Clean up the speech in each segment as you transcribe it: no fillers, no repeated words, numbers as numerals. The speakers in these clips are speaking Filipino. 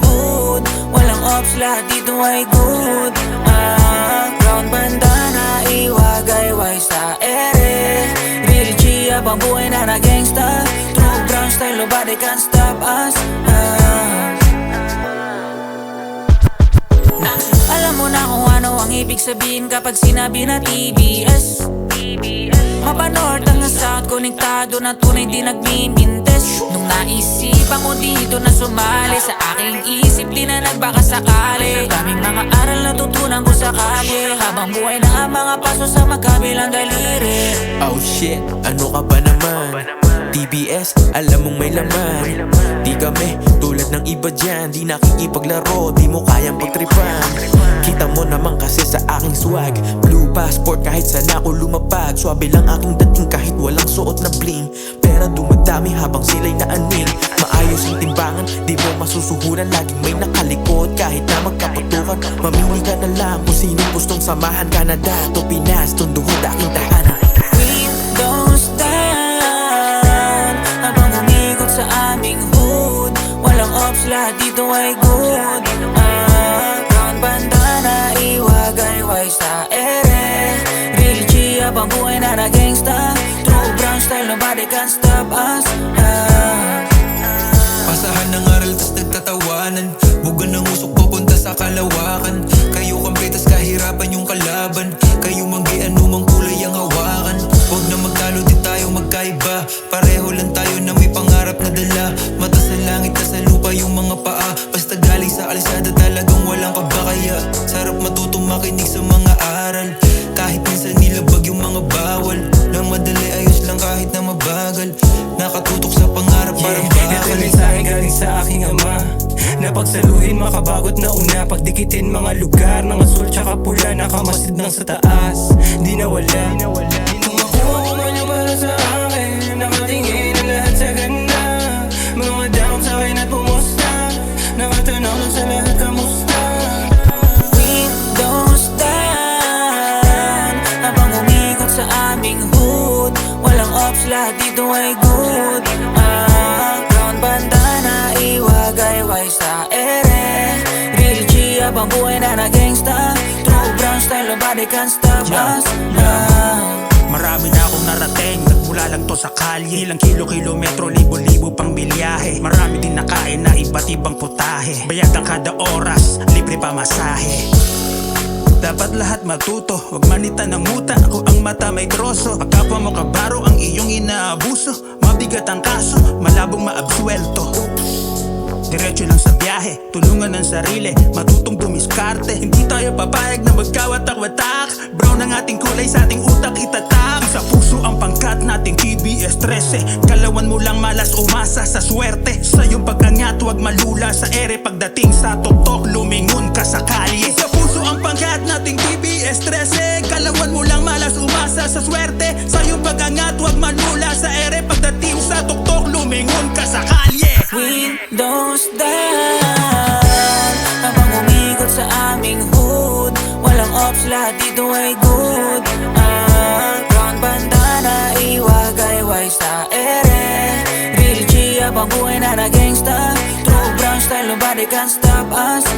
hood. Walang ops, lahat dito ay good. Brown bandana, iwagay, wise sa ere. Real G, abang buhay na na gangsta. True brown style, nobody can stop us. Alam mo na kung ano ang ibig sabihin kapag sinabi na TBS. Mapanood ang South, konektado na tunay di nagmimintes. Nung naisipan ko dito na sumali, sa aking isip di na nagbaka sakali. Daming mga aral na tutunan ko sa kalye, habang buhay na ang mga paso sa magkabilang daliri. Oh shit, ano ka ba naman? TBS, alam mong may laman. Di kami tulad ng iba dyan, di nakikipaglaro, di mo kayang pagtripan. Kita mo naman kasi sa aking swag, blue passport kahit saan ako lumapag. Swabe lang aking dating kahit walang suot na bling. Pera dumadami habang sila'y naaning. Maayos yung timbangan, di mo masusuhuran. Laging may nakalikot kahit na magkaputukan. Mamili ka na lang kung sinong gustong samahan. Canada to Pinas, tunduhod aking tahanan. We don't stand habang umigot sa aming hood. Walang ops, lahat dito ay good. Brown bandana, iwagay, wise sa ere. Real G, abang buhay na na gangsta. True brown style, nobody can stop us. Pasahan ng aral tas nagtatawanan, buga ng usok papunta sa kalawakan. Kayo kampetas kahirapan yung kalaban, kayo manggi anumang kulay ang hawakan. Huwag na magtalo di tayo magkaiba, pareho lang tayo na may pangarap na dala. Mata sa langit na sa lupa yung mga paa, basta galing sa kalsada talagang walang kabakaya. Sarap matutong makinig sa mga aral, kahit minsan nilabag yung mga bawal. Nang madali ayos lang kahit na mabagal, nakatutok sa pangarap parang bakal. Ito mensahe galing sa aking ama, napagsaluhin makabagot na una. Pagdikitin mga lugar ng asul tsaka pula, nakamasid ng sa taas, di nawala. Nung makuha ko man yung para sa akin, nakatingin ang lahat sa ganda. Mga down sa akin at pumusta, nakatanaw lang sa lahat kamusta. We don't stand habang umigot sa aming hood. Walang ops, lahat dito ay good. Brown bandana, iwagay, wise sa ere. Real G, abang buhay na na gangsta. True brown style, nobody can stop us. Marami na akong narating, nagmula lang to sa kalye. Ilang kilometro, libo-libo pang bilyahe. Marami din nakain na iba't ibang putahe. Bayad ang kada oras, libre pa masahe. Dapat lahat matuto, wag manita ng muta. Ako ang mata may troso, pagkapwa mo kabaro ang iyong inaabuso. Mabigat ang kaso, malabong maabsuelto. Diretso lang sa biyahe, tulungan ng sarili, matutong dumiskarte. Hindi tayo papayag na magkawatak-watak. Brown ang ating kulay sa ating utak itatak. Sa puso ang pangkat nating TBS 13. Kalawan mo lang malas umasa sa swerte. Sa iyong pag-angat huwag malula sa ere. Pagdating sa tuktok lumingon ka sa kalye. Sa puso ang pangkat nating TBS 13. Kalawan mo lang malas umasa sa swerte. Sa iyong pag-angat huwag malula sa ere. Pagdating sa tuktok lumingon ka sa kalye. We don't stand habang umigot sa aming hood. Walang ops, lahat dito ay good. Brown bandana, iwagay, wise sa ere. Real G, abang buhay na na gangsta. True brown style, nobody can stop us.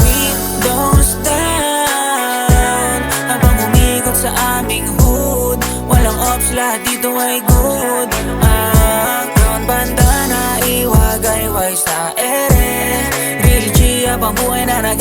We don't stand habang umigot sa aming hood. Walang ops, lahat dito ay good. bandana, iwagay, wise sa ere. Real G, abang buhay na nag